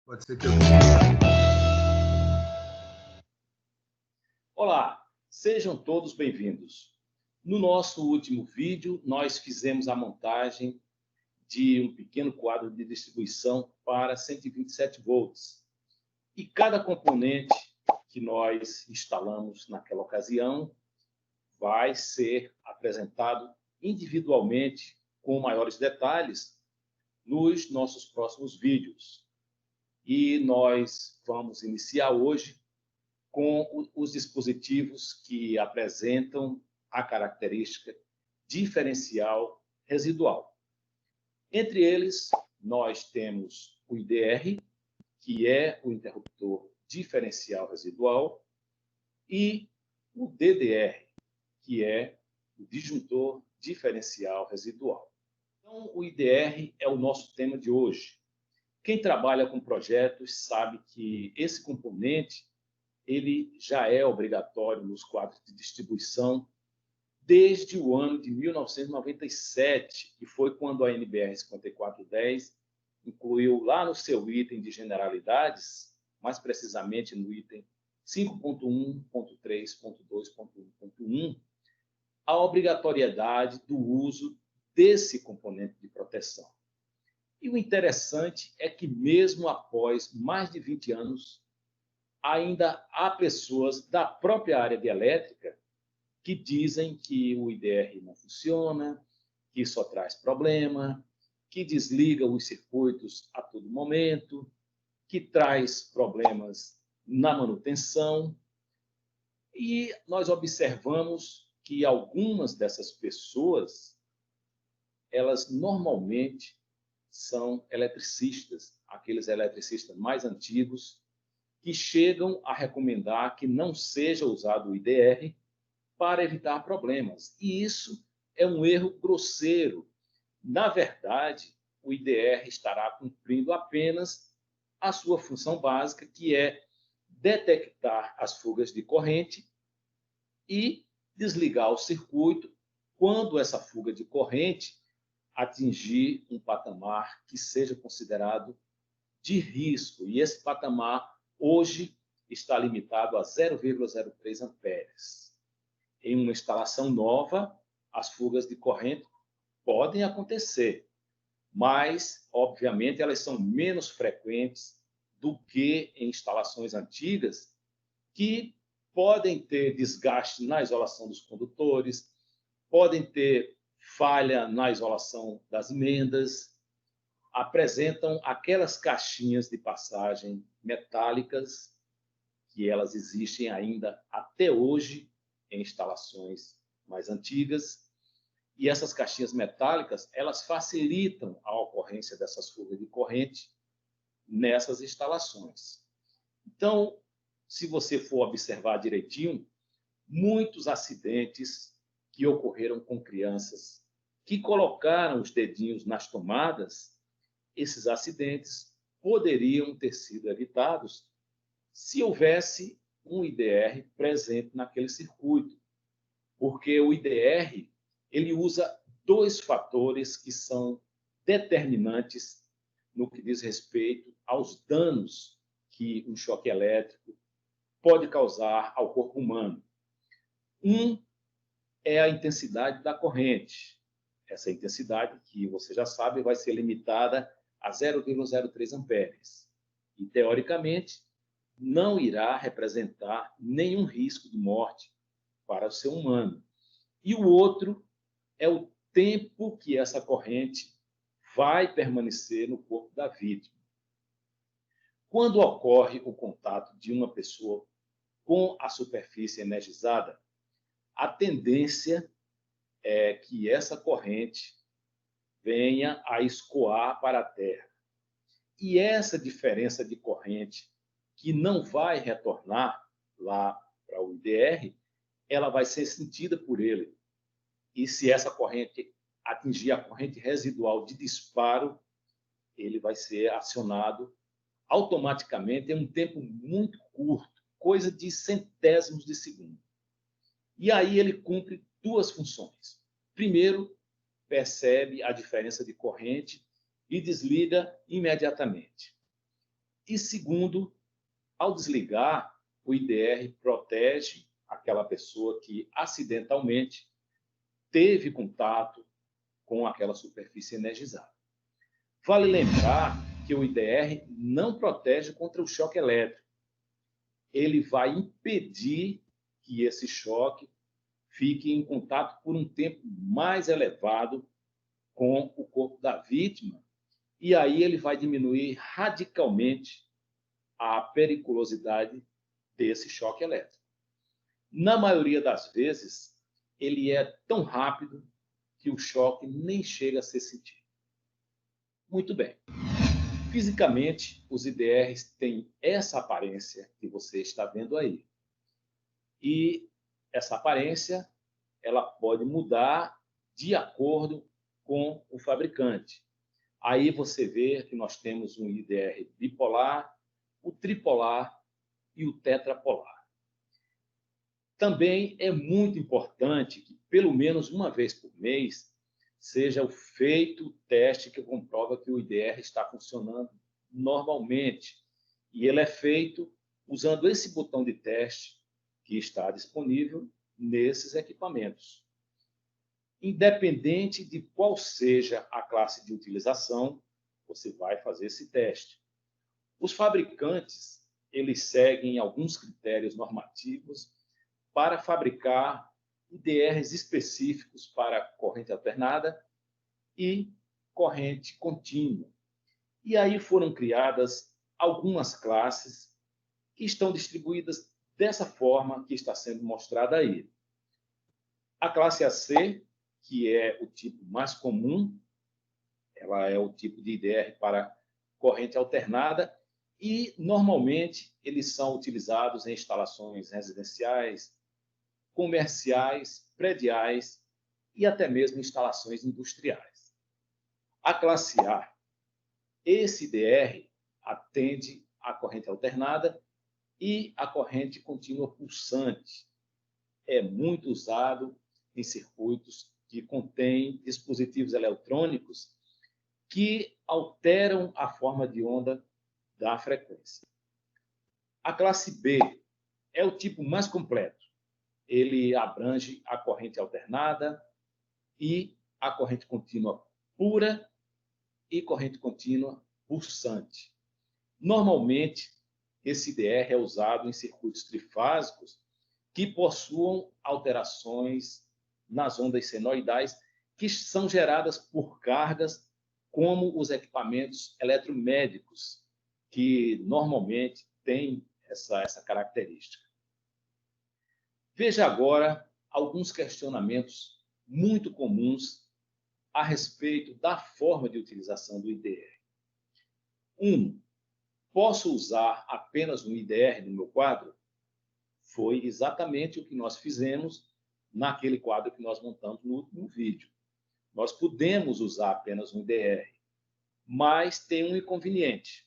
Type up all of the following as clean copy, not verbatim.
Pode ser que eu... Olá, sejam todos bem-vindos. No nosso último vídeo, nós fizemos a montagem de um pequeno quadro de distribuição para 127 volts. E cada componente que nós instalamos naquela ocasião vai ser apresentado individualmente, com maiores detalhes, nos nossos próximos vídeos. E nós vamos iniciar hoje com os dispositivos que apresentam a característica diferencial residual. Entre eles, nós temos o IDR, que é o interruptor diferencial residual, e o DDR, que é o disjuntor diferencial residual. Então, o IDR é o nosso tema de hoje. Quem trabalha com projetos sabe que esse componente ele já é obrigatório nos quadros de distribuição desde o ano de 1997, que foi quando a NBR 5410 incluiu lá no seu item de generalidades, mais precisamente no item 5.1.3.2.1.1, a obrigatoriedade do uso desse componente de proteção. E o interessante é que, mesmo após mais de 20 anos, ainda há pessoas da própria área de elétrica que dizem que o IDR não funciona, que só traz problema, que desliga os circuitos a todo momento, que traz problemas na manutenção. E nós observamos que algumas dessas pessoas, elas normalmente são eletricistas, aqueles eletricistas mais antigos, que chegam a recomendar que não seja usado o IDR para evitar problemas. E isso é um erro grosseiro. Na verdade, o IDR estará cumprindo apenas a sua função básica, que é detectar as fugas de corrente e desligar o circuito quando essa fuga de corrente atingir um patamar que seja considerado de risco. E esse patamar hoje está limitado a 0,03 amperes. Em uma instalação nova, as fugas de corrente podem acontecer, mas, obviamente, elas são menos frequentes do que em instalações antigas, que podem ter desgaste na isolação dos condutores, podem ter falha na isolação das emendas, apresentam aquelas caixinhas de passagem metálicas que elas existem ainda até hoje em instalações mais antigas. E essas caixinhas metálicas, elas facilitam a ocorrência dessas fugas de corrente nessas instalações. Então, se você for observar direitinho, muitos acidentes que ocorreram com crianças que colocaram os dedinhos nas tomadas, esses acidentes poderiam ter sido evitados se houvesse um IDR presente naquele circuito. Porque o IDR ele usa dois fatores que são determinantes no que diz respeito aos danos que um choque elétrico pode causar ao corpo humano. Um é a intensidade da corrente. Essa intensidade, que você já sabe, vai ser limitada a 0,03 amperes. E, teoricamente, não irá representar nenhum risco de morte para o ser humano. E o outro é o tempo que essa corrente vai permanecer no corpo da vítima. Quando ocorre o contato de uma pessoa com a superfície energizada, a tendência é que essa corrente venha a escoar para a Terra. E essa diferença de corrente, que não vai retornar lá para o IDR, ela vai ser sentida por ele. E se essa corrente atingir a corrente residual de disparo, ele vai ser acionado automaticamente em um tempo muito curto, coisa de centésimos de segundo. E aí ele cumpre duas funções. Primeiro, percebe a diferença de corrente e desliga imediatamente. E segundo, ao desligar, o IDR protege aquela pessoa que acidentalmente teve contato com aquela superfície energizada. Vale lembrar que o IDR não protege contra o choque elétrico. Ele vai impedir que esse choque fique em contato por um tempo mais elevado com o corpo da vítima, e aí ele vai diminuir radicalmente a periculosidade desse choque elétrico. Na maioria das vezes, ele é tão rápido que o choque nem chega a ser sentido. Muito bem. Fisicamente, os IDRs têm essa aparência que você está vendo aí. E essa aparência, ela pode mudar de acordo com o fabricante. Aí você vê que nós temos um IDR bipolar, o tripolar e o tetrapolar. Também é muito importante que, pelo menos uma vez por mês, seja feito o teste que comprova que o IDR está funcionando normalmente. E ele é feito usando esse botão de teste que está disponível nesses equipamentos. Independente de qual seja a classe de utilização, você vai fazer esse teste. Os fabricantes, eles seguem alguns critérios normativos para fabricar IDRs específicos para corrente alternada e corrente contínua. E aí foram criadas algumas classes que estão distribuídas dessa forma que está sendo mostrada aí. A classe AC, que é o tipo mais comum, ela é o tipo de IDR para corrente alternada e, normalmente, eles são utilizados em instalações residenciais, comerciais, prediais e até mesmo instalações industriais. A classe A, esse IDR atende à corrente alternada e à corrente contínua pulsante. É muito usado em circuitos que contêm dispositivos eletrônicos que alteram a forma de onda da frequência. A classe B é o tipo mais completo. Ele abrange a corrente alternada e a corrente contínua pura e corrente contínua pulsante. Normalmente, esse IDR é usado em circuitos trifásicos que possuam alterações nas ondas senoidais que são geradas por cargas, como os equipamentos eletromédicos, que normalmente têm essa característica. Veja agora alguns questionamentos muito comuns a respeito da forma de utilização do IDR. 1. Posso usar apenas um IDR no meu quadro? Foi exatamente o que nós fizemos naquele quadro que nós montamos no último vídeo. Nós podemos usar apenas um IDR, mas tem um inconveniente.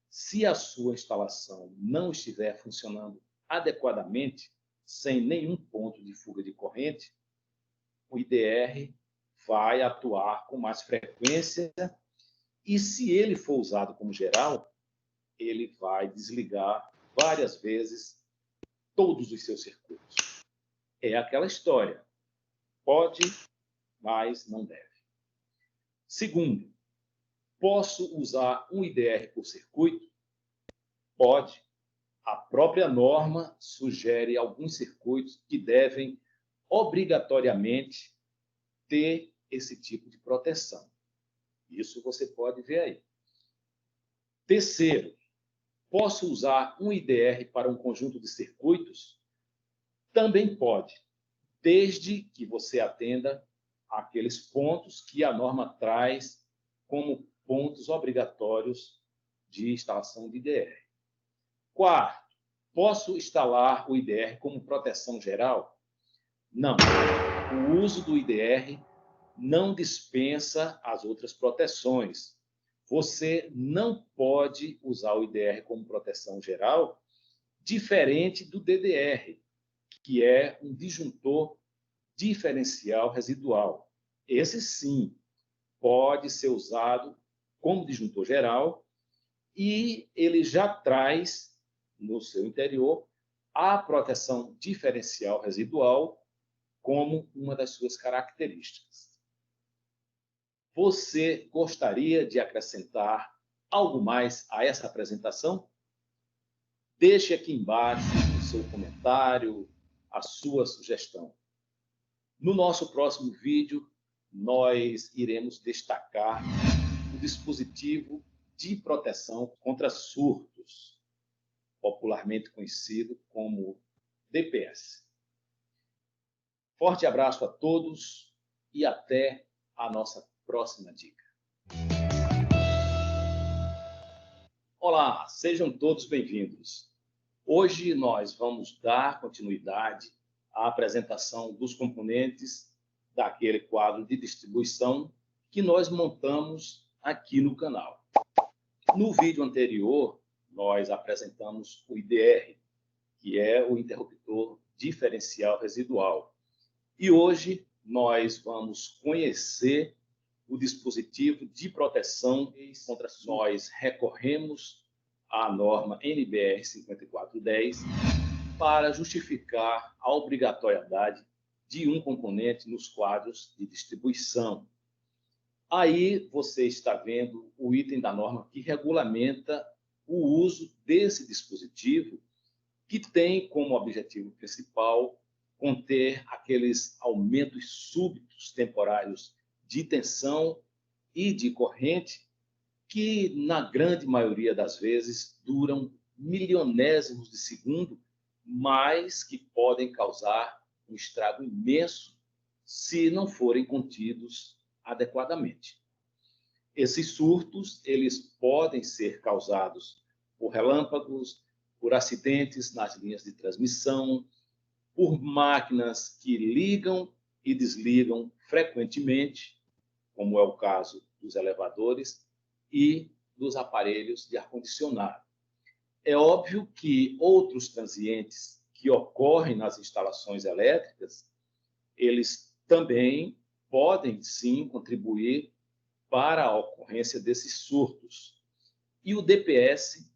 Se a sua instalação não estiver funcionando adequadamente, sem nenhum ponto de fuga de corrente, o IDR vai atuar com mais frequência e, se ele for usado como geral, ele vai desligar várias vezes todos os seus circuitos. É aquela história. Pode, mas não deve. Segundo, posso usar um IDR por circuito? Pode. A própria norma sugere alguns circuitos que devem obrigatoriamente ter esse tipo de proteção. Isso você pode ver aí. Terceiro, posso usar um IDR para um conjunto de circuitos? Também pode, desde que você atenda àqueles pontos que a norma traz como pontos obrigatórios de instalação de IDR. Quarto, posso instalar o IDR como proteção geral? Não. O uso do IDR não dispensa as outras proteções. Você não pode usar o IDR como proteção geral, diferente do DDR, que é um disjuntor diferencial residual. Esse sim pode ser usado como disjuntor geral e ele já traz no seu interior a proteção diferencial residual como uma das suas características. Você gostaria de acrescentar algo mais a essa apresentação? Deixe aqui embaixo o seu comentário, a sua sugestão. No nosso próximo vídeo, nós iremos destacar o dispositivo de proteção contra surtos, popularmente conhecido como DPS. Forte abraço a todos e até a nossa próxima dica. Olá, sejam todos bem-vindos. Hoje nós vamos dar continuidade à apresentação dos componentes daquele quadro de distribuição que nós montamos aqui no canal. No vídeo anterior, nós apresentamos o IDR, que é o interruptor diferencial residual. E hoje nós vamos conhecer o dispositivo de proteção contra surtos. Nós recorremos à norma NBR 5410 para justificar a obrigatoriedade de um componente nos quadros de distribuição. Aí você está vendo o item da norma que regulamenta o uso desse dispositivo, que tem como objetivo principal conter aqueles aumentos súbitos temporários de tensão e de corrente que, na grande maioria das vezes, duram milionésimos de segundo, mas que podem causar um estrago imenso se não forem contidos adequadamente. Esses surtos, eles podem ser causados por relâmpagos, por acidentes nas linhas de transmissão, por máquinas que ligam e desligam frequentemente, como é o caso dos elevadores e dos aparelhos de ar-condicionado. É óbvio que outros transientes que ocorrem nas instalações elétricas, eles também podem, sim, contribuir para a ocorrência desses surtos. E o DPS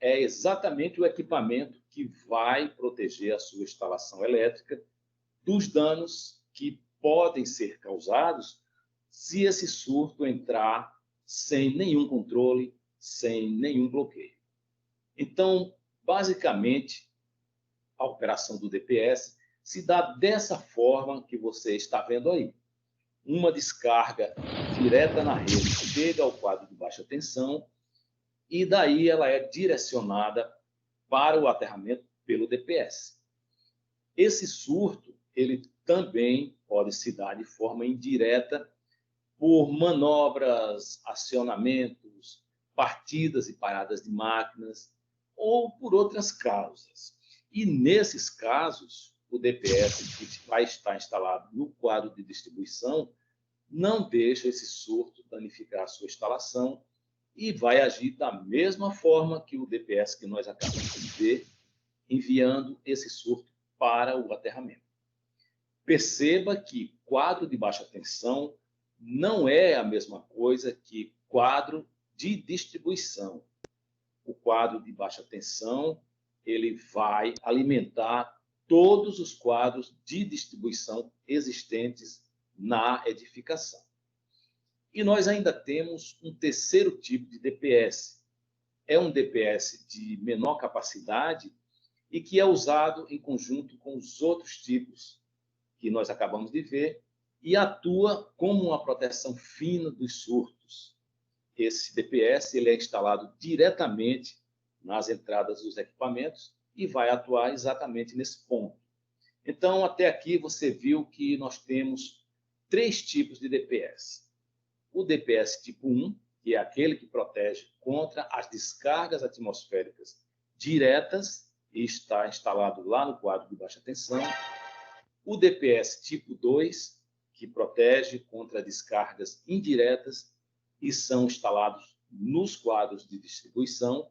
é exatamente o equipamento que vai proteger a sua instalação elétrica dos danos que podem ser causados se esse surto entrar sem nenhum controle, sem nenhum bloqueio. Então, basicamente, a operação do DPS se dá dessa forma que você está vendo aí. Uma descarga direta na rede chega ao quadro de baixa tensão e daí ela é direcionada para o aterramento pelo DPS. Esse surto, ele também pode se dar de forma indireta por manobras, acionamentos, partidas e paradas de máquinas ou por outras causas. E nesses casos, o DPS que vai estar instalado no quadro de distribuição não deixa esse surto danificar a sua instalação e vai agir da mesma forma que o DPS que nós acabamos de ver, enviando esse surto para o aterramento. Perceba que quadro de baixa tensão não é a mesma coisa que quadro de distribuição. O quadro de baixa tensão, ele vai alimentar todos os quadros de distribuição existentes na edificação. E nós ainda temos um terceiro tipo de DPS. É um DPS de menor capacidade e que é usado em conjunto com os outros tipos que nós acabamos de ver e atua como uma proteção fina dos surtos. Esse DPS ele é instalado diretamente nas entradas dos equipamentos e vai atuar exatamente nesse ponto. Então, até aqui você viu que nós temos 3 tipos de DPS. O DPS tipo 1, que é aquele que protege contra as descargas atmosféricas diretas e está instalado lá no quadro de baixa tensão. O DPS tipo 2, que protege contra descargas indiretas e são instalados nos quadros de distribuição.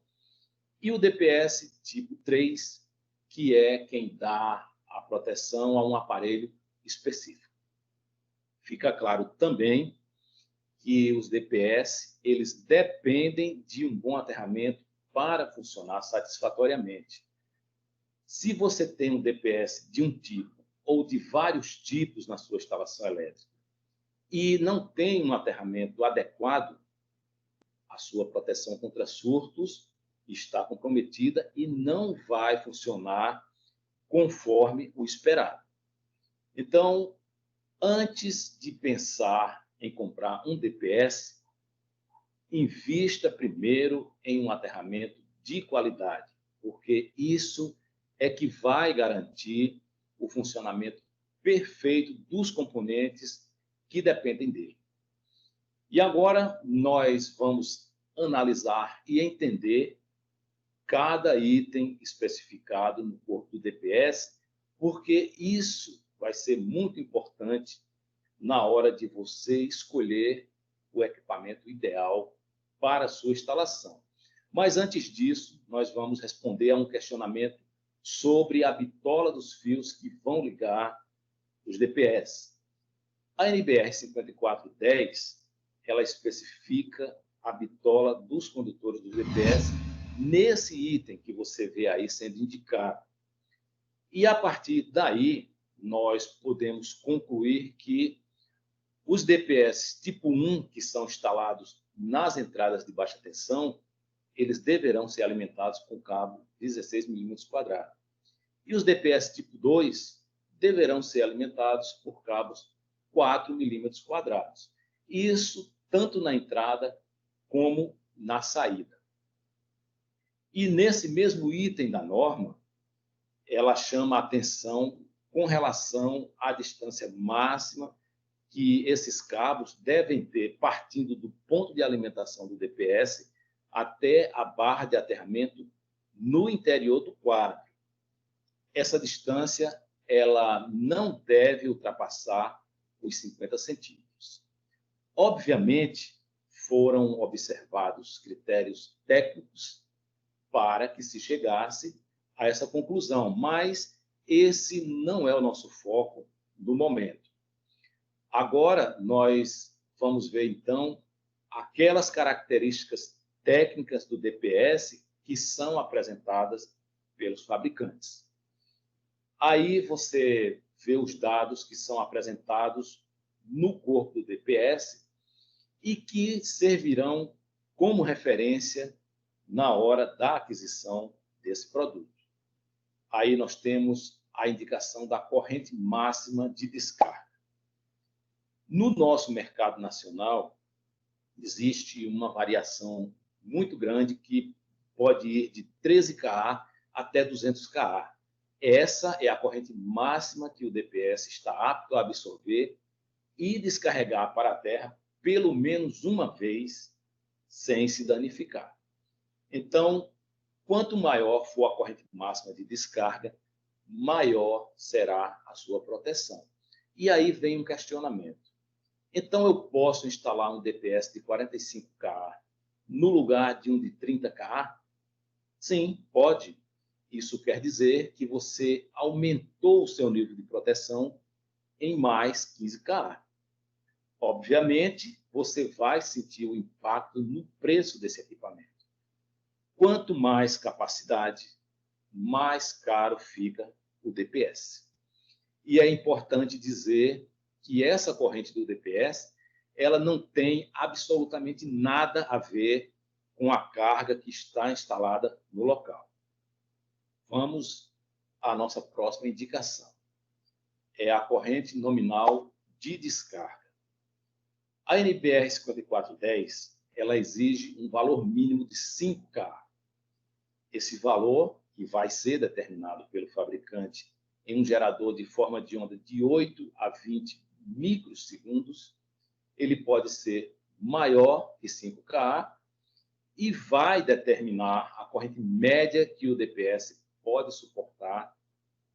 E o DPS tipo 3, que é quem dá a proteção a um aparelho específico. Fica claro também que os DPS eles dependem de um bom aterramento para funcionar satisfatoriamente. Se você tem um DPS de um tipo ou de vários tipos na sua instalação elétrica e não tem um aterramento adequado, a sua proteção contra surtos está comprometida e não vai funcionar conforme o esperado. Então, antes de pensar em comprar um DPS, invista primeiro em um aterramento de qualidade, porque isso é que vai garantir o funcionamento perfeito dos componentes que dependem dele. E agora nós vamos analisar e entender cada item especificado no corpo do DPS, porque isso vai ser muito importante na hora de você escolher o equipamento ideal para a sua instalação. Mas antes disso, nós vamos responder a um questionamento sobre a bitola dos fios que vão ligar os DPS. A NBR 5410, ela especifica a bitola dos condutores do DPS nesse item que você vê aí sendo indicado. E a partir daí, nós podemos concluir que os DPS tipo 1, que são instalados nas entradas de baixa tensão, eles deverão ser alimentados com cabo 16 milímetros quadrados. E os DPS tipo 2 deverão ser alimentados por cabos 4 milímetros quadrados. Isso tanto na entrada como na saída. E nesse mesmo item da norma, ela chama a atenção com relação à distância máxima que esses cabos devem ter partindo do ponto de alimentação do DPS até a barra de aterramento no interior do quadro. Essa distância ela não deve ultrapassar os 50 centímetros. Obviamente, foram observados critérios técnicos para que se chegasse a essa conclusão, mas esse não é o nosso foco no momento. Agora, nós vamos ver, então, aquelas características técnicas do DPS que são apresentadas pelos fabricantes. Aí você vê os dados que são apresentados no corpo do DPS e que servirão como referência na hora da aquisição desse produto. Aí nós temos a indicação da corrente máxima de descarga. No nosso mercado nacional, existe uma variação muito grande que pode ir de 13 kA até 200 kA. Essa é a corrente máxima que o DPS está apto a absorver e descarregar para a terra pelo menos uma vez sem se danificar. Então, quanto maior for a corrente máxima de descarga, maior será a sua proteção. E aí vem um questionamento. Então, eu posso instalar um DPS de 45 kA no lugar de um de 30 kA? Sim, pode. Isso quer dizer que você aumentou o seu nível de proteção em mais 15 kA. Obviamente, você vai sentir o impacto no preço desse equipamento. Quanto mais capacidade, mais caro fica o DPS. E é importante dizer que essa corrente do DPS, ela não tem absolutamente nada a ver com a carga que está instalada no local. Vamos à nossa próxima indicação. É a corrente nominal de descarga. A NBR 5410, ela exige um valor mínimo de 5 kA. Esse valor, que vai ser determinado pelo fabricante em um gerador de forma de onda de 8 a 20 microsegundos, ele pode ser maior que 5 kA e vai determinar a corrente média que o DPS pode suportar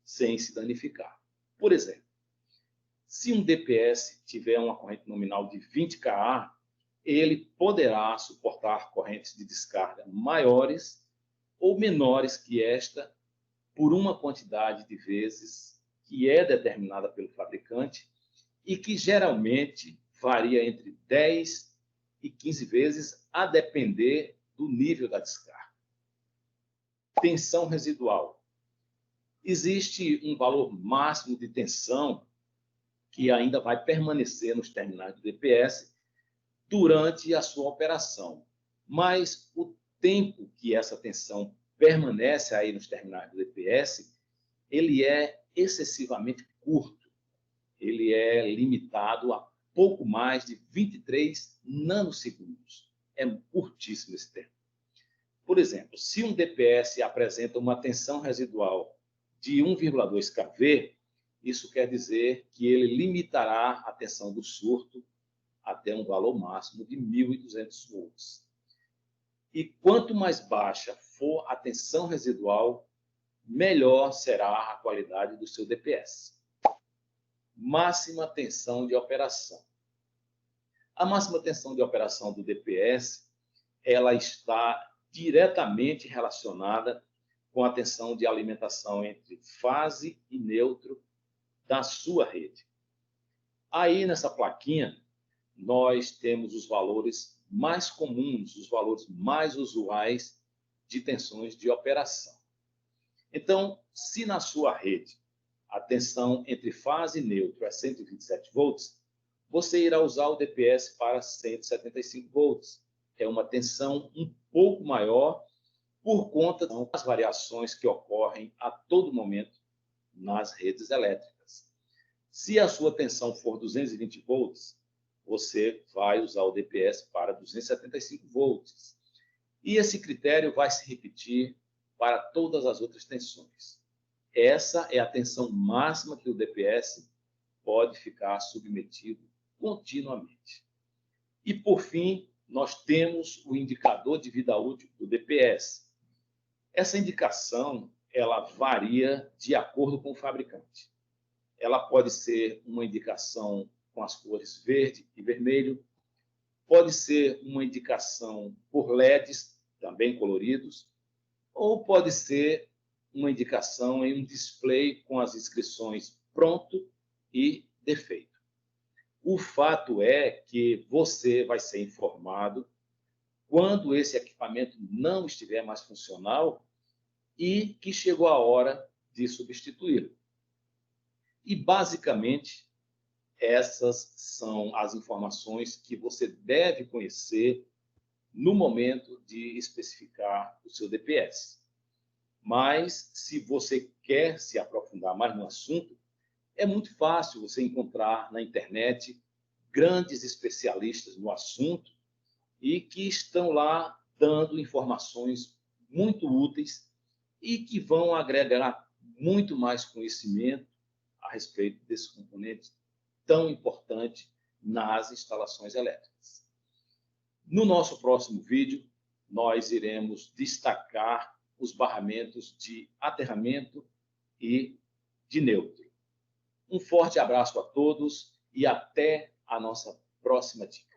sem se danificar. Por exemplo, se um DPS tiver uma corrente nominal de 20 kA, ele poderá suportar correntes de descarga maiores ou menores que esta por uma quantidade de vezes que é determinada pelo fabricante e que geralmente varia entre 10 e 15 vezes, a depender do nível da descarga. Tensão residual. Existe um valor máximo de tensão que ainda vai permanecer nos terminais do DPS durante a sua operação. Mas o tempo que essa tensão permanece aí nos terminais do DPS, ele é excessivamente curto. Ele é limitado a pouco mais de 23 nanosegundos. É curtíssimo esse tempo. Por exemplo, se um DPS apresenta uma tensão residual de 1,2 kV, isso quer dizer que ele limitará a tensão do surto até um valor máximo de 1.200 volts. E quanto mais baixa for a tensão residual, melhor será a qualidade do seu DPS. Máxima tensão de operação. A máxima tensão de operação do DPS, ela está diretamente relacionada com a tensão de alimentação entre fase e neutro da sua rede. Aí, nessa plaquinha, nós temos os valores mais comuns, os valores mais usuais de tensões de operação. Então, se na sua rede a tensão entre fase e neutro é 127 volts, você irá usar o DPS para 175 volts. É uma tensão um pouco maior por conta das variações que ocorrem a todo momento nas redes elétricas. Se a sua tensão for 220 volts, você vai usar o DPS para 275 volts. E esse critério vai se repetir para todas as outras tensões. Essa é a tensão máxima que o DPS pode ficar submetido continuamente. E, por fim, nós temos o indicador de vida útil do DPS. Essa indicação, ela varia de acordo com o fabricante. Ela pode ser uma indicação com as cores verde e vermelho, pode ser uma indicação por LEDs, também coloridos, ou pode ser uma indicação em um display com as inscrições pronto e defeito. O fato é que você vai ser informado quando esse equipamento não estiver mais funcional e que chegou a hora de substituí-lo. E, basicamente, essas são as informações que você deve conhecer no momento de especificar o seu DPS. Mas, se você quer se aprofundar mais no assunto, é muito fácil você encontrar na internet grandes especialistas no assunto e que estão lá dando informações muito úteis e que vão agregar muito mais conhecimento a respeito desse componente tão importante nas instalações elétricas. No nosso próximo vídeo, nós iremos destacar os barramentos de aterramento e de neutro. Um forte abraço a todos e até a nossa próxima dica.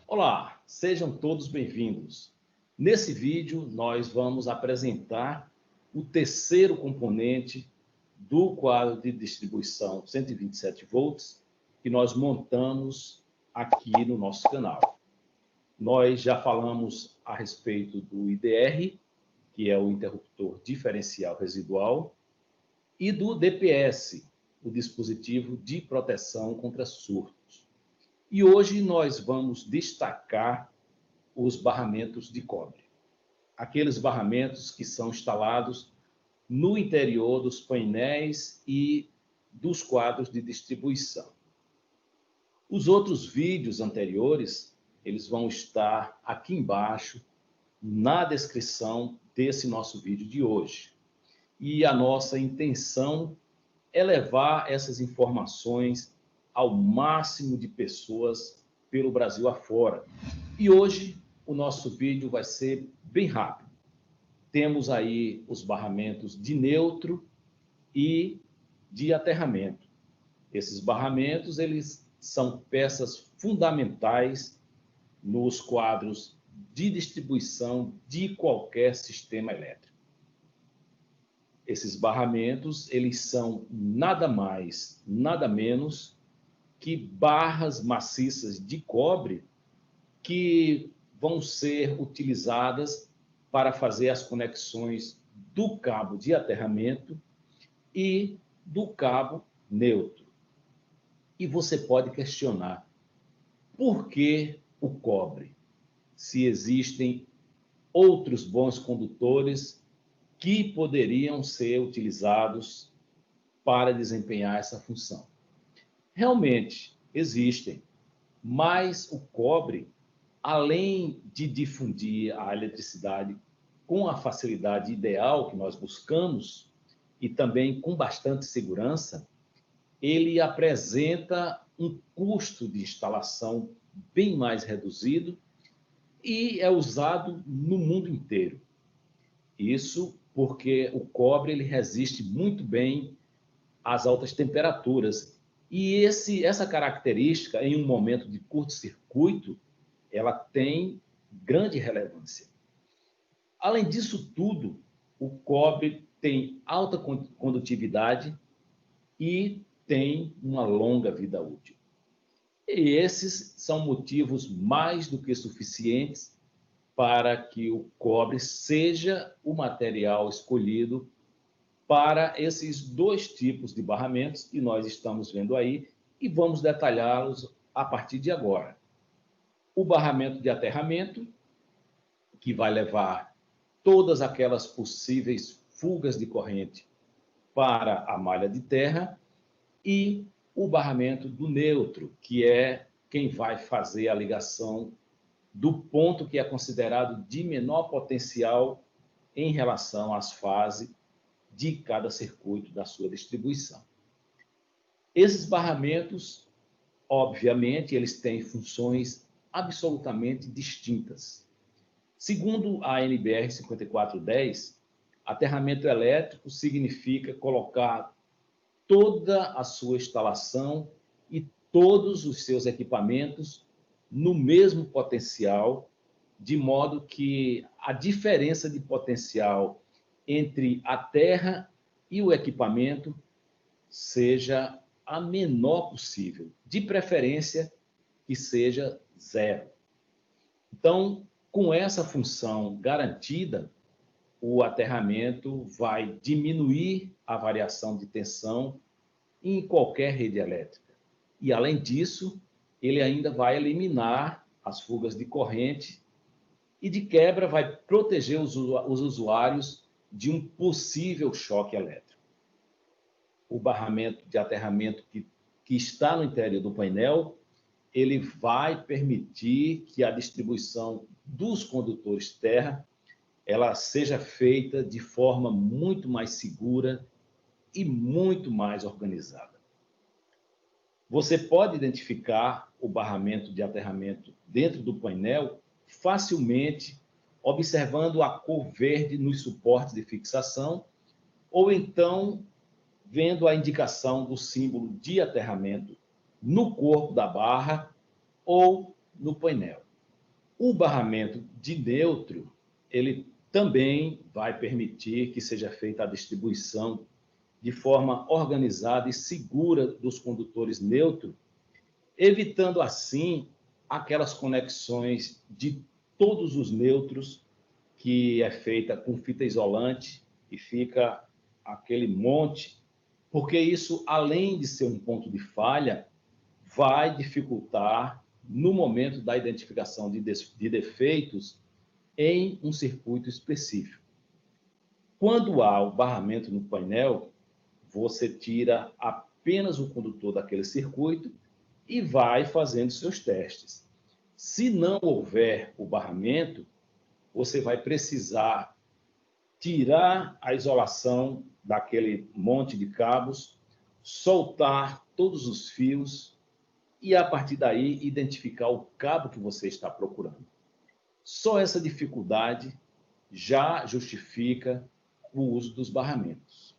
Olá, sejam todos bem-vindos. Nesse vídeo, nós vamos apresentar o terceiro componente do quadro de distribuição 127 volts que nós montamos aqui no nosso canal. Nós já falamos a respeito do IDR, que é o interruptor diferencial residual, e do DPS, o dispositivo de proteção contra surtos. E hoje nós vamos destacar os barramentos de cobre. Aqueles barramentos que são instalados no interior dos painéis e dos quadros de distribuição. Os outros vídeos anteriores, eles vão estar aqui embaixo, na descrição desse nosso vídeo de hoje. E a nossa intenção é levar essas informações ao máximo de pessoas pelo Brasil afora. E hoje o nosso vídeo vai ser bem rápido. Temos aí os barramentos de neutro e de aterramento. Esses barramentos, eles são peças fundamentais nos quadros de distribuição de qualquer sistema elétrico. Esses barramentos, eles são nada mais, nada menos que barras maciças de cobre que vão ser utilizadas para fazer as conexões do cabo de aterramento e do cabo neutro. E você pode questionar por que o cobre, se existem outros bons condutores que poderiam ser utilizados para desempenhar essa função. Realmente existem, mas o cobre, além de difundir a eletricidade com a facilidade ideal que nós buscamos e também com bastante segurança, ele apresenta um custo de instalação bem mais reduzido e é usado no mundo inteiro. Isso porque o cobre ele resiste muito bem às altas temperaturas. E essa característica, em um momento de curto-circuito, ela tem grande relevância. Além disso tudo, o cobre tem alta condutividade e tem uma longa vida útil. E esses são motivos mais do que suficientes para que o cobre seja o material escolhido para esses dois tipos de barramentos que nós estamos vendo aí e vamos detalhá-los a partir de agora. O barramento de aterramento, que vai levar todas aquelas possíveis fugas de corrente para a malha de terra, e o barramento do neutro, que é quem vai fazer a ligação do ponto que é considerado de menor potencial em relação às fases de cada circuito da sua distribuição. Esses barramentos, obviamente, eles têm funções absolutamente distintas. Segundo a NBR 5410, aterramento elétrico significa colocar toda a sua instalação e todos os seus equipamentos no mesmo potencial, de modo que a diferença de potencial entre a terra e o equipamento seja a menor possível, de preferência que seja zero. Então, com essa função garantida, o aterramento vai diminuir a variação de tensão em qualquer rede elétrica. E, além disso, ele ainda vai eliminar as fugas de corrente e, de quebra, vai proteger os usuários de um possível choque elétrico. O barramento de aterramento que está no interior do painel, ele vai permitir que a distribuição dos condutores terra ela seja feita de forma muito mais segura e muito mais organizada. Você pode identificar o barramento de aterramento dentro do painel facilmente observando a cor verde nos suportes de fixação ou então vendo a indicação do símbolo de aterramento no corpo da barra ou no painel. O barramento de neutro, ele também vai permitir que seja feita a distribuição de forma organizada e segura dos condutores neutros, evitando assim aquelas conexões de todos os neutros que é feita com fita isolante e fica aquele monte, porque isso, além de ser um ponto de falha, vai dificultar no momento da identificação de defeitos em um circuito específico. Quando há o barramento no painel, você tira apenas o condutor daquele circuito e vai fazendo seus testes. Se não houver o barramento, você vai precisar tirar a isolação daquele monte de cabos, soltar todos os fios e, a partir daí, identificar o cabo que você está procurando. Só essa dificuldade já justifica o uso dos barramentos.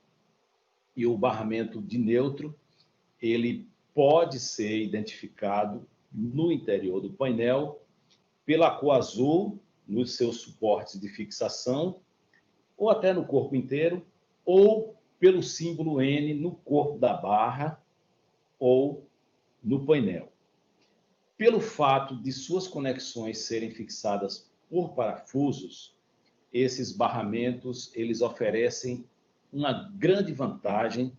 E o barramento de neutro, ele pode ser identificado no interior do painel pela cor azul nos seus suportes de fixação, ou até no corpo inteiro, ou pelo símbolo N no corpo da barra, ou no painel. Pelo fato de suas conexões serem fixadas por parafusos, esses barramentos eles oferecem uma grande vantagem,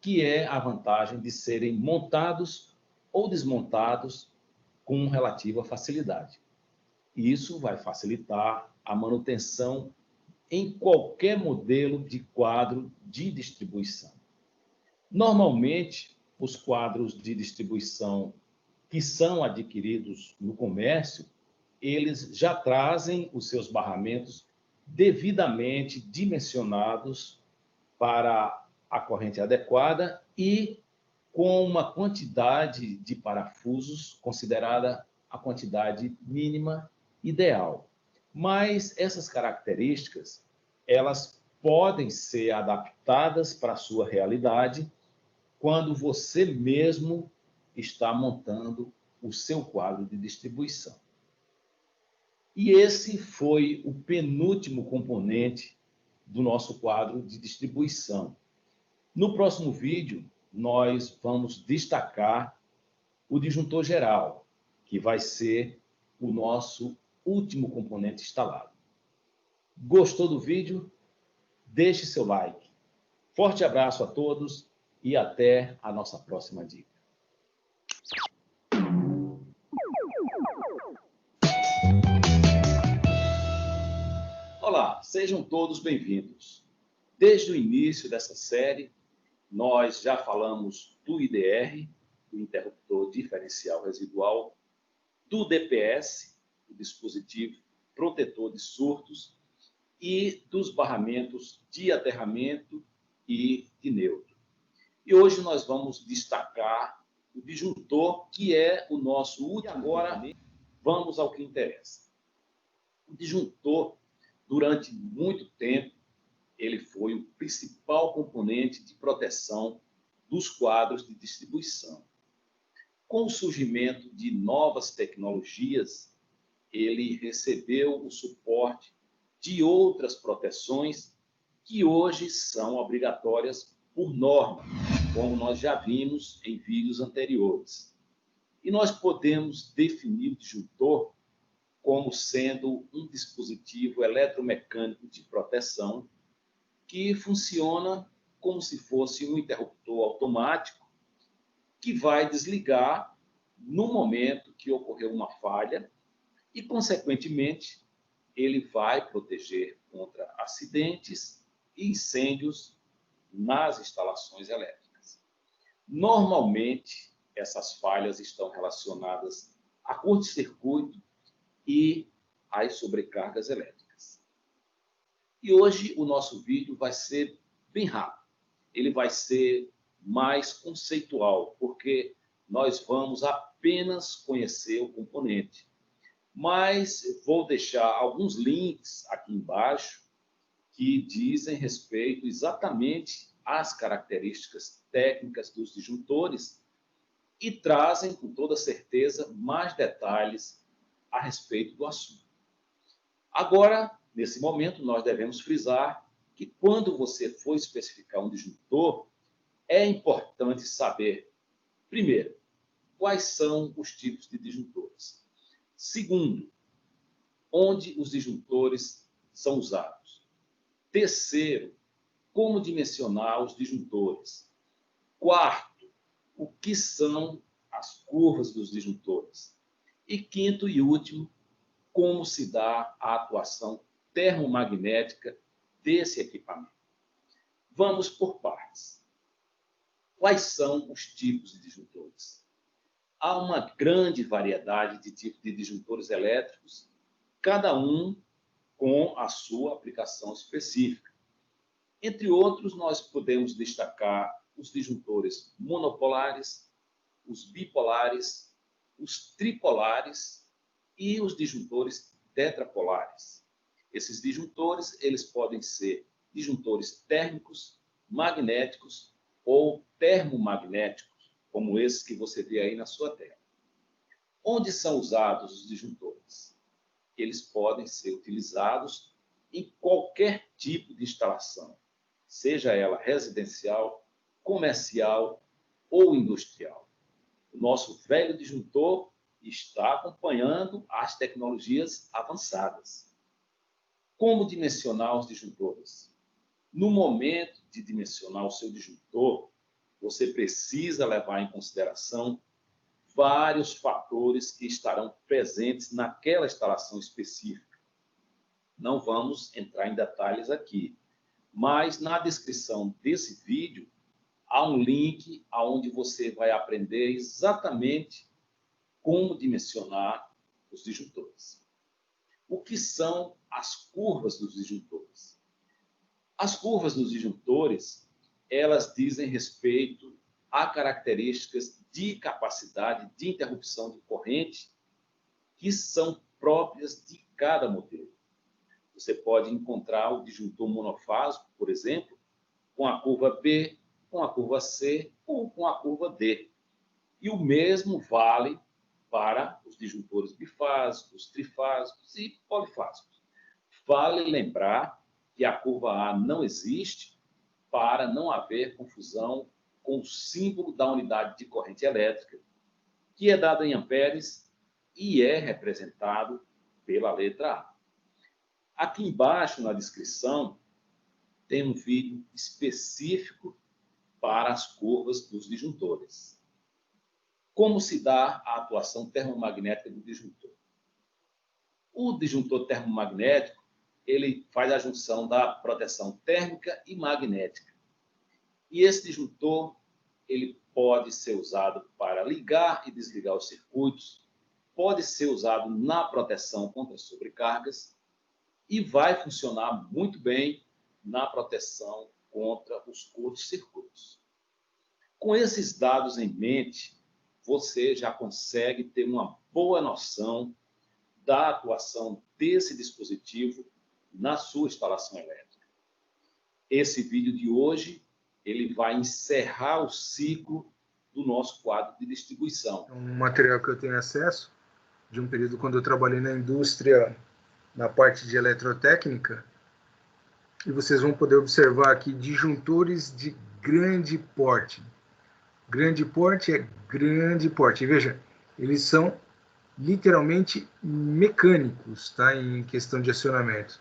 que é a vantagem de serem montados ou desmontados com relativa facilidade. Isso vai facilitar a manutenção em qualquer modelo de quadro de distribuição. Normalmente, os quadros de distribuição que são adquiridos no comércio, eles já trazem os seus barramentos devidamente dimensionados para a corrente adequada e com uma quantidade de parafusos considerada a quantidade mínima ideal. Mas essas características, elas podem ser adaptadas para a sua realidade quando você mesmo está montando o seu quadro de distribuição. E esse foi o penúltimo componente do nosso quadro de distribuição. No próximo vídeo, nós vamos destacar o disjuntor geral, que vai ser o nosso último componente instalado. Gostou do vídeo? Deixe seu like. Forte abraço a todos e até a nossa próxima dica. Olá, sejam todos bem-vindos. Desde o início dessa série, nós já falamos do IDR, do interruptor diferencial residual, do DPS, o dispositivo protetor de surtos, e dos barramentos de aterramento e de neutro. E hoje nós vamos destacar o disjuntor, que é o nosso último. E agora vamos ao que interessa. O disjuntor, durante muito tempo, ele foi o principal componente de proteção dos quadros de distribuição. Com o surgimento de novas tecnologias, ele recebeu o suporte de outras proteções que hoje são obrigatórias por norma, como nós já vimos em vídeos anteriores. E nós podemos definir o disjuntor como sendo um dispositivo eletromecânico de proteção que funciona como se fosse um interruptor automático que vai desligar no momento que ocorreu uma falha e, consequentemente, ele vai proteger contra acidentes e incêndios nas instalações elétricas. Normalmente, essas falhas estão relacionadas a curto-circuito e às sobrecargas elétricas. E hoje o nosso vídeo vai ser bem rápido. Ele vai ser mais conceitual, porque nós vamos apenas conhecer o componente. Mas vou deixar alguns links aqui embaixo que dizem respeito exatamente às características técnicas dos disjuntores e trazem, com toda certeza, mais detalhes a respeito do assunto. Agora, nesse momento, nós devemos frisar que quando você for especificar um disjuntor, é importante saber, primeiro, quais são os tipos de disjuntores. Segundo, onde os disjuntores são usados. Terceiro, como dimensionar os disjuntores. Quarto, o que são as curvas dos disjuntores. E quinto e último, como se dá a atuação termomagnética desse equipamento. Vamos por partes. Quais são os tipos de disjuntores? Há uma grande variedade de tipos de disjuntores elétricos, cada um com a sua aplicação específica. Entre outros, nós podemos destacar os disjuntores monopolares, os bipolares, os tripolares e os disjuntores tetrapolares. Esses disjuntores, eles podem ser disjuntores térmicos, magnéticos ou termomagnéticos, como esses que você vê aí na sua tela. Onde são usados os disjuntores? Eles podem ser utilizados em qualquer tipo de instalação, seja ela residencial, comercial ou industrial. O nosso velho disjuntor está acompanhando as tecnologias avançadas. Como dimensionar os disjuntores? No momento de dimensionar o seu disjuntor, você precisa levar em consideração vários fatores que estarão presentes naquela instalação específica. Não vamos entrar em detalhes aqui, mas na descrição desse vídeo há um link onde você vai aprender exatamente como dimensionar os disjuntores. O que são as curvas dos disjuntores? As curvas dos disjuntores, elas dizem respeito a características de capacidade de interrupção de corrente que são próprias de cada modelo. Você pode encontrar o disjuntor monofásico, por exemplo, com a curva B, com a curva C ou com a curva D. E o mesmo vale para os disjuntores bifásicos, trifásicos e polifásicos. Vale lembrar que a curva A não existe para não haver confusão com o símbolo da unidade de corrente elétrica, que é dado em amperes e é representado pela letra A. Aqui embaixo, na descrição, tem um vídeo específico para as curvas dos disjuntores. Como se dá a atuação termomagnética do disjuntor? O disjuntor termomagnético, ele faz a junção da proteção térmica e magnética. E esse disjuntor, ele pode ser usado para ligar e desligar os circuitos, pode ser usado na proteção contra sobrecargas e vai funcionar muito bem na proteção contra os curtos-circuitos. Com esses dados em mente, você já consegue ter uma boa noção da atuação desse dispositivo na sua instalação elétrica. Esse vídeo de hoje, ele vai encerrar o ciclo do nosso quadro de distribuição. Um material que eu tenho acesso, de um período quando eu trabalhei na indústria, na parte de eletrotécnica, e vocês vão poder observar aqui disjuntores de grande porte. Grande porte é grande porte. E veja, eles são literalmente mecânicos, tá? Em questão de acionamento.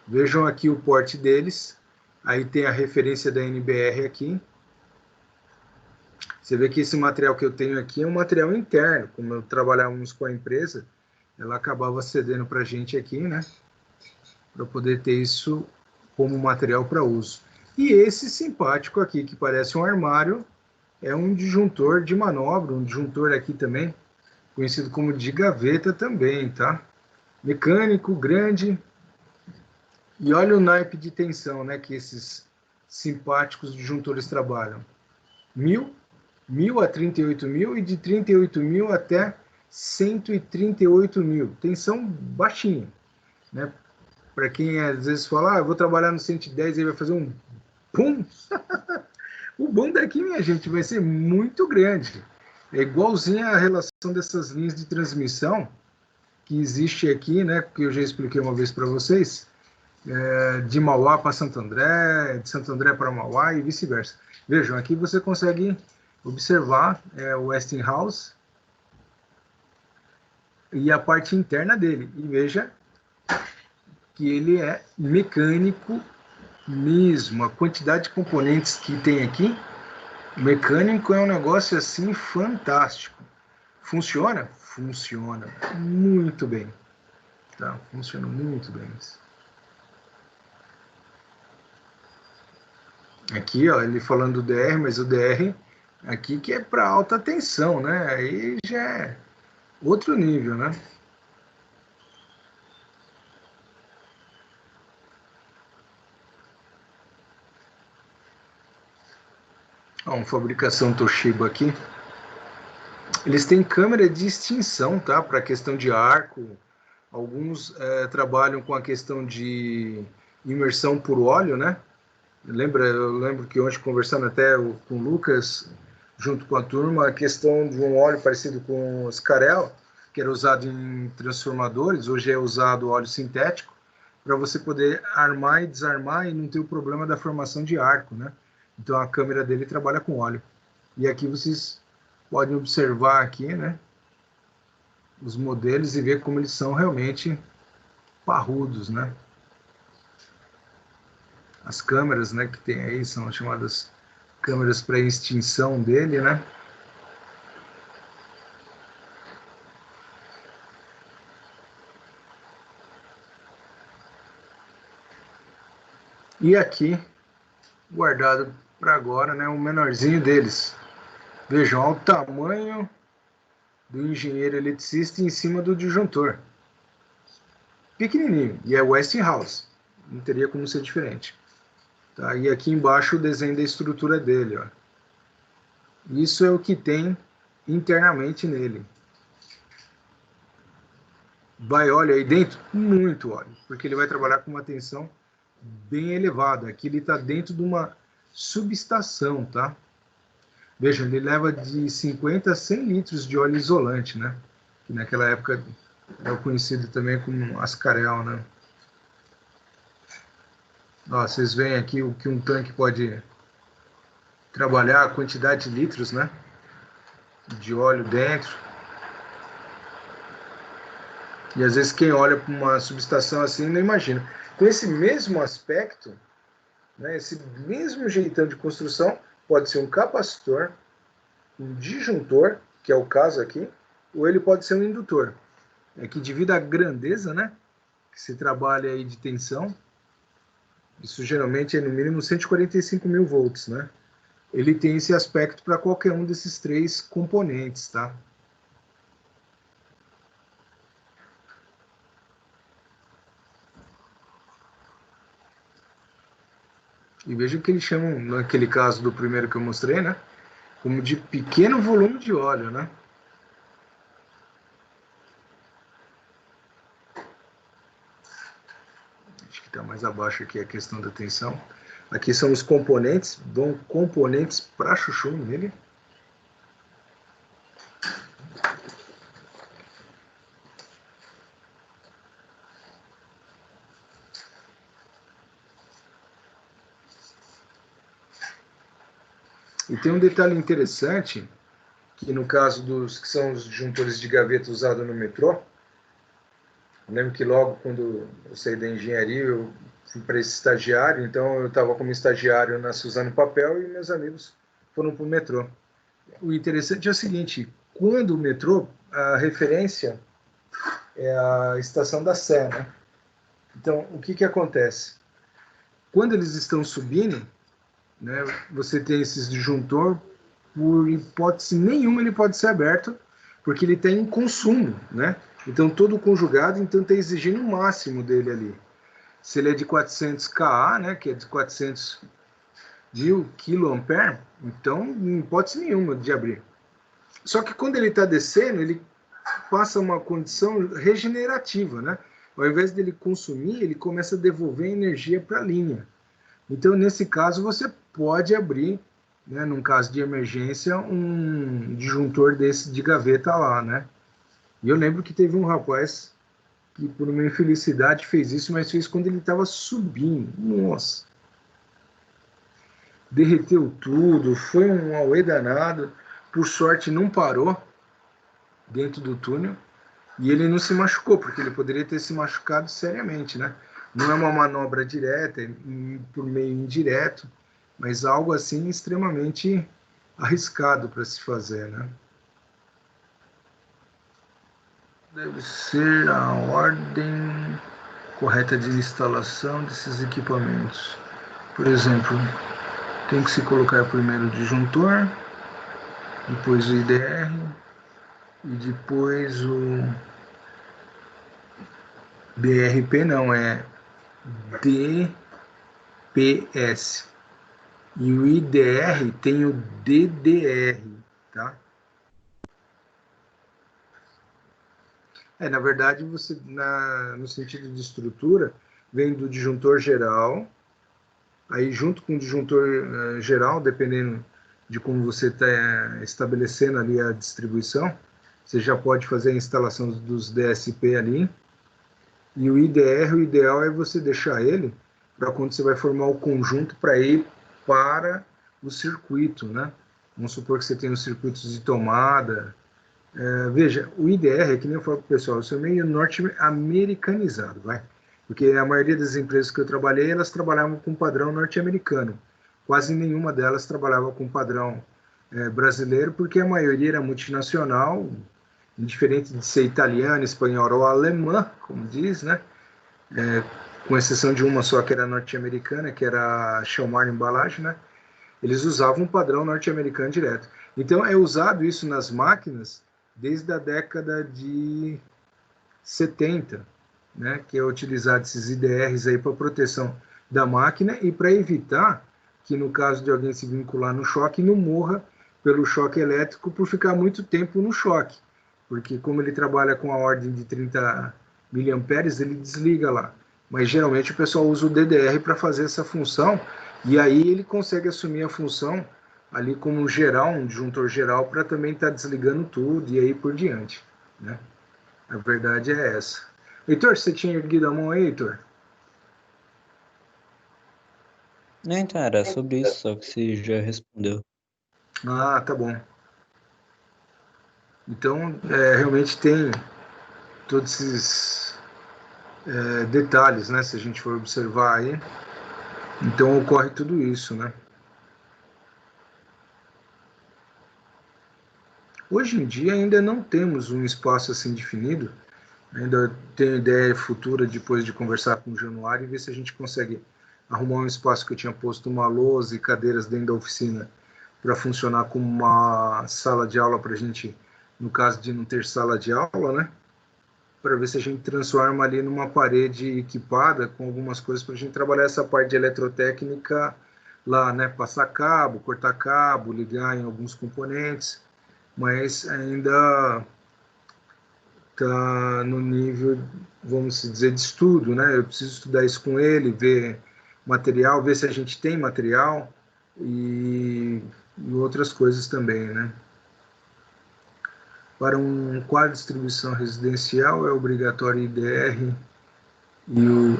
Vejam aqui o porte deles. Aí tem a referência da NBR aqui. Você vê que esse material que eu tenho aqui é um material interno. Como eu trabalhávamos com a empresa, ela acabava cedendo para a gente aqui, né? Para poder ter isso como material para uso. E esse simpático aqui, que parece um armário, é um disjuntor de manobra, um disjuntor aqui também, conhecido como de gaveta também, tá? Mecânico, grande. E olha o naipe de tensão, né, que esses simpáticos disjuntores trabalham. 1000 a 38.000 e de 38.000 até 138.000. Tensão baixinha, né? Para quem às vezes fala, eu vou trabalhar no 110 e vai fazer um pum. O boom daqui, minha gente, vai ser muito grande. É igualzinho a relação dessas linhas de transmissão que existe aqui, né, que eu já expliquei uma vez para vocês, de Mauá para Santo André, de Santo André para Mauá e vice-versa. Vejam, aqui você consegue observar o Westinghouse e a parte interna dele. E veja que ele é mecânico mesmo. A quantidade de componentes que tem aqui, mecânico, é um negócio assim fantástico. Funciona? Funciona muito bem. Tá? Funciona muito bem. Aqui, ó, ele falando do DR, mas o DR aqui que é para alta tensão, né? Aí já é outro nível, né? Ó, uma fabricação Toshiba aqui. Eles têm câmera de extinção, tá? Para questão de arco. Alguns trabalham com a questão de imersão por óleo, né? Eu lembro que ontem, conversando até com o Lucas, junto com a turma, a questão de um óleo parecido com o Scarel, que era usado em transformadores, hoje é usado óleo sintético, para você poder armar e desarmar e não ter o problema da formação de arco, né? Então a câmera dele trabalha com óleo. E aqui vocês podem observar aqui, né, os modelos e ver como eles são realmente parrudos, né? As câmeras, né, que tem aí são chamadas câmeras para extinção dele, né? E aqui, guardado para agora, né, o menorzinho deles. Vejam, olha o tamanho do engenheiro eletricista em cima do disjuntor. Pequenininho, e é Westinghouse, não teria como ser diferente. Tá? E aqui embaixo o desenho da estrutura dele. Ó. Isso é o que tem internamente nele. Vai óleo aí dentro? Muito óleo, porque ele vai trabalhar com uma tensão bem elevada. Aqui ele está dentro de uma subestação, tá? Veja, ele leva de 50 a 100 litros de óleo isolante, né? Que naquela época era conhecido também como ascarel, né? Ó, vocês veem aqui o que um tanque pode trabalhar, a quantidade de litros, né? De óleo dentro. E às vezes quem olha para uma subestação assim não imagina. Com esse mesmo aspecto, né, esse mesmo jeitão de construção, pode ser um capacitor, um disjuntor, que é o caso aqui, ou ele pode ser um indutor. É que devido à grandeza, né, que se trabalha aí de tensão, isso geralmente é no mínimo 145 mil volts, né? Ele tem esse aspecto para qualquer um desses três componentes, tá? E veja que eles chamam, naquele caso do primeiro que eu mostrei, né, como de pequeno volume de óleo, né? Acho que está mais abaixo aqui a questão da tensão. Aqui são os componentes, dão componentes para chuchu nele. E tem um detalhe interessante, que no caso dos que são os disjuntores de gaveta usados no metrô, eu lembro que logo quando eu saí da engenharia, eu fui para esse estagiário, então eu estava como estagiário na Suzano Papel e meus amigos foram para o metrô. O interessante é o seguinte, quando o metrô, a referência é a estação da Sé, né? Então, o que acontece? Quando eles estão subindo, né, você tem esse disjuntor, por hipótese nenhuma ele pode ser aberto, porque ele tem consumo, né? Então todo conjugado então está exigindo o máximo dele ali. Se ele é de 400 kA, né, que é de 400 mil kA, então não hipótese nenhuma de abrir. Só que quando ele está descendo, ele passa uma condição regenerativa, né? Ao invés dele consumir, ele começa a devolver energia para a linha. Então, nesse caso, você pode abrir, né, num caso de emergência, um disjuntor desse de gaveta lá, né? E eu lembro que teve um rapaz que, por uma infelicidade, fez isso, mas fez quando ele estava subindo. Nossa! Derreteu tudo, foi um auê danado. Por sorte, não parou dentro do túnel e ele não se machucou, porque ele poderia ter se machucado seriamente, né? Não é uma manobra direta, é por meio indireto, mas algo assim extremamente arriscado para se fazer, né? Deve ser a ordem correta de instalação desses equipamentos. Por exemplo, tem que se colocar primeiro o disjuntor, depois o IDR e depois o DRP, não, é DPS. E o IDR tem o DDR, tá? Na verdade, você, no sentido de estrutura, vem do disjuntor geral, aí junto com o disjuntor geral, dependendo de como você está estabelecendo ali a distribuição, você já pode fazer a instalação dos DSP ali. E o IDR, o ideal é você deixar ele para quando você vai formar o conjunto para ir para o circuito, né? Vamos supor que você tem os circuitos de tomada. Veja, o IDR, é que nem eu falo para o pessoal, isso é meio norte-americanizado, vai? Porque a maioria das empresas que eu trabalhei, elas trabalhavam com padrão norte-americano. Quase nenhuma delas trabalhava com padrão brasileiro, porque a maioria era multinacional, diferente de ser italiana, espanhola ou alemã, como diz, né? Com exceção de uma só que era norte-americana, que era a Chalmar Embalagem, né? Eles usavam um padrão norte-americano direto. Então, é usado isso nas máquinas desde a década de 70, né? Que é utilizado esses IDRs aí para proteção da máquina e para evitar que, no caso de alguém se vincular no choque, não morra pelo choque elétrico por ficar muito tempo no choque. Porque como ele trabalha com a ordem de 30 miliamperes, ele desliga lá. Mas geralmente o pessoal usa o DDR para fazer essa função, e aí ele consegue assumir a função ali como geral, um disjuntor geral, para também estar desligando tudo e aí por diante, né? A verdade é essa. Heitor, você tinha erguido a mão aí, Heitor? Não, então era sobre isso, só que você já respondeu. Ah, tá bom. Então, realmente tem todos esses detalhes, né? Se a gente for observar aí, então ocorre tudo isso, né? Hoje em dia ainda não temos um espaço assim definido. Ainda tenho ideia futura depois de conversar com o Januário e ver se a gente consegue arrumar um espaço que eu tinha posto uma lousa e cadeiras dentro da oficina para funcionar como uma sala de aula para a gente, no caso de não ter sala de aula, né? Para ver se a gente transforma ali numa parede equipada com algumas coisas para a gente trabalhar essa parte de eletrotécnica lá, né? Passar cabo, cortar cabo, ligar em alguns componentes, mas ainda está no nível, vamos dizer, de estudo, né? Eu preciso estudar isso com ele, ver material, ver se a gente tem material e outras coisas também, né? Para um quadro de distribuição residencial é obrigatório IDR e o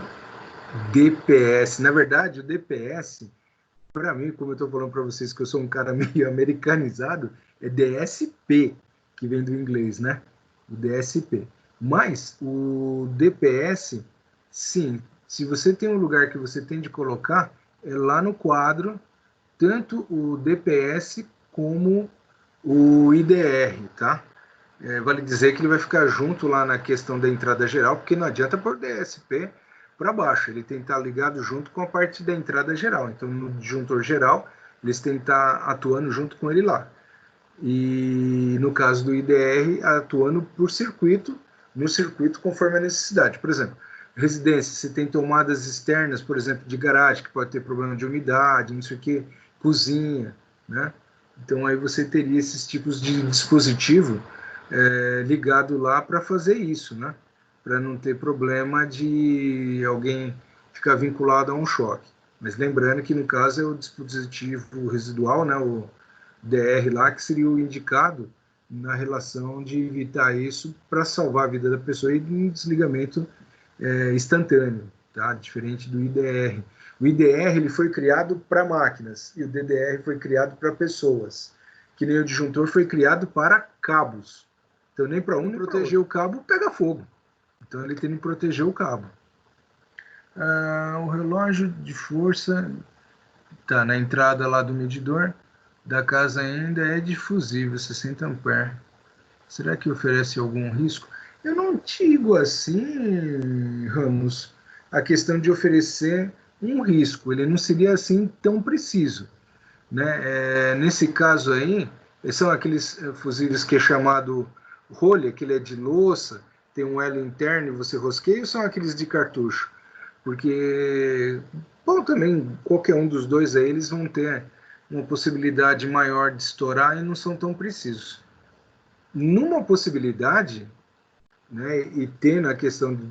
DPS. Na verdade, o DPS, para mim, como eu estou falando para vocês que eu sou um cara meio americanizado, é DSP, que vem do inglês, né? O DSP. Mas o DPS, sim, se você tem um lugar que você tem de colocar, é lá no quadro, tanto o DPS como o IDR, tá? Vale dizer que ele vai ficar junto lá na questão da entrada geral, porque não adianta pôr DSP para baixo, ele tem que estar ligado junto com a parte da entrada geral. Então, no disjuntor geral, eles têm que estar atuando junto com ele lá. E no caso do IDR, atuando por circuito, no circuito conforme a necessidade. Por exemplo, residência, você tem tomadas externas, por exemplo, de garagem, que pode ter problema de umidade, não sei o que, cozinha, né? Então aí você teria esses tipos de dispositivo ligado lá para fazer isso, né? Para não ter problema de alguém ficar vinculado a um choque. Mas lembrando que no caso é o dispositivo residual, né? O DR lá, que seria o indicado na relação de evitar isso para salvar a vida da pessoa e de um desligamento instantâneo, tá? Diferente do IDR. O IDR ele foi criado para máquinas e o DDR foi criado para pessoas. Que nem o disjuntor foi criado para cabos. Então nem para um nem proteger o cabo pega fogo. Então ele tem que proteger o cabo. O relógio de força tá na entrada lá do medidor da casa ainda é difusível, 60 amperes. Será que oferece algum risco? Eu não digo assim, Ramos, a questão de oferecer um risco. Ele não seria assim tão preciso, né? Nesse caso aí, são aqueles fusíveis que é chamado rolha, que ele é de louça, tem um elo interno e você rosqueia, ou são aqueles de cartucho? Porque, bom, também qualquer um dos dois aí, eles vão ter uma possibilidade maior de estourar e não são tão precisos. Numa possibilidade, né, e tendo a questão, de,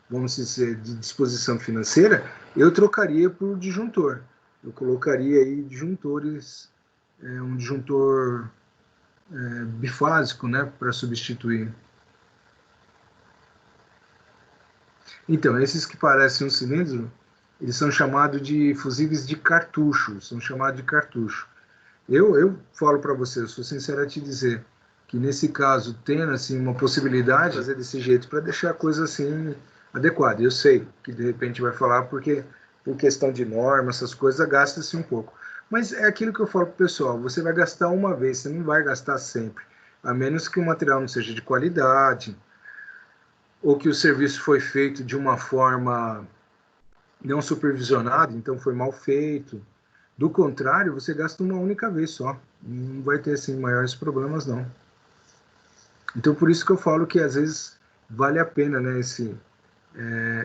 vamos dizer, de disposição financeira, eu trocaria por disjuntor. Eu colocaria aí disjuntores, um disjuntor bifásico, né, para substituir. Então, esses que parecem um cilindro, eles são chamados de fusíveis de cartucho, são chamados de cartucho. Eu falo para você, eu sou sincero a te dizer, que nesse caso, tendo assim, uma possibilidade de fazer desse jeito para deixar a coisa assim adequada. Eu sei que de repente vai falar porque por questão de norma, essas coisas, gasta-se um pouco. Mas é aquilo que eu falo para o pessoal, você vai gastar uma vez, você não vai gastar sempre. A menos que o material não seja de qualidade, ou que o serviço foi feito de uma forma não supervisionada, então foi mal feito. Do contrário, você gasta uma única vez só. Não vai ter assim maiores problemas, não. Então, por isso que eu falo que às vezes vale a pena, né, esse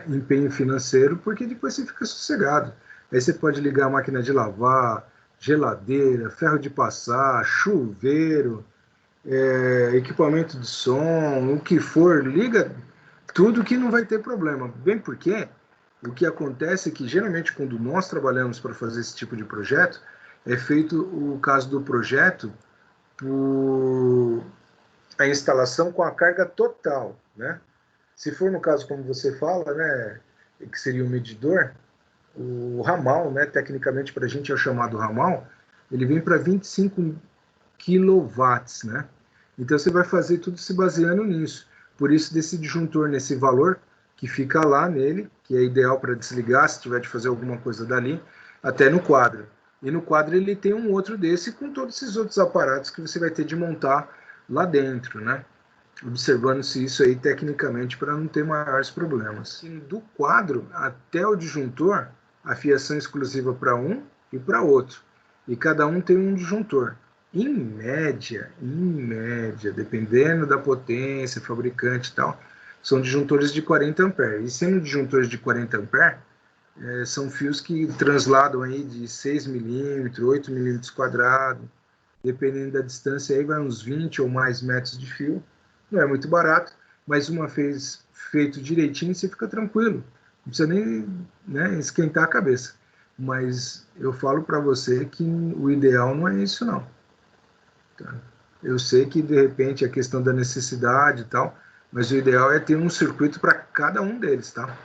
empenho financeiro, porque depois você fica sossegado. Aí você pode ligar a máquina de lavar, geladeira, ferro de passar, chuveiro, equipamento de som, o que for, liga tudo que não vai ter problema. Bem porque o que acontece é que geralmente quando nós trabalhamos para fazer esse tipo de projeto, é feito o caso do projeto por a instalação com a carga total, né? Se for no caso como você fala, né, que seria o medidor, o ramal, né, tecnicamente para a gente é o chamado ramal, ele vem para 25 quilowatts, né? Então você vai fazer tudo se baseando nisso. Por isso desse disjuntor nesse valor que fica lá nele, que é ideal para desligar se tiver de fazer alguma coisa dali, até no quadro. E no quadro ele tem um outro desse com todos esses outros aparatos que você vai ter de montar lá dentro, né? Observando-se isso aí tecnicamente para não ter maiores problemas. Do quadro até o disjuntor, a fiação exclusiva para um e para outro. E cada um tem um disjuntor. Em média, dependendo da potência, fabricante e tal, são disjuntores de 40 amperes. E sendo disjuntores de 40 amperes, são fios que transladam aí de 6 milímetros, 8 milímetros quadrados, dependendo da distância, aí vai uns 20 ou mais metros de fio. Não é muito barato, mas uma vez feito direitinho, você fica tranquilo. Não precisa nem, né, esquentar a cabeça. Mas eu falo para você que o ideal não é isso, não. Tá? Eu sei que, de repente, a questão da necessidade e tal, mas o ideal é ter um circuito para cada um deles, tá?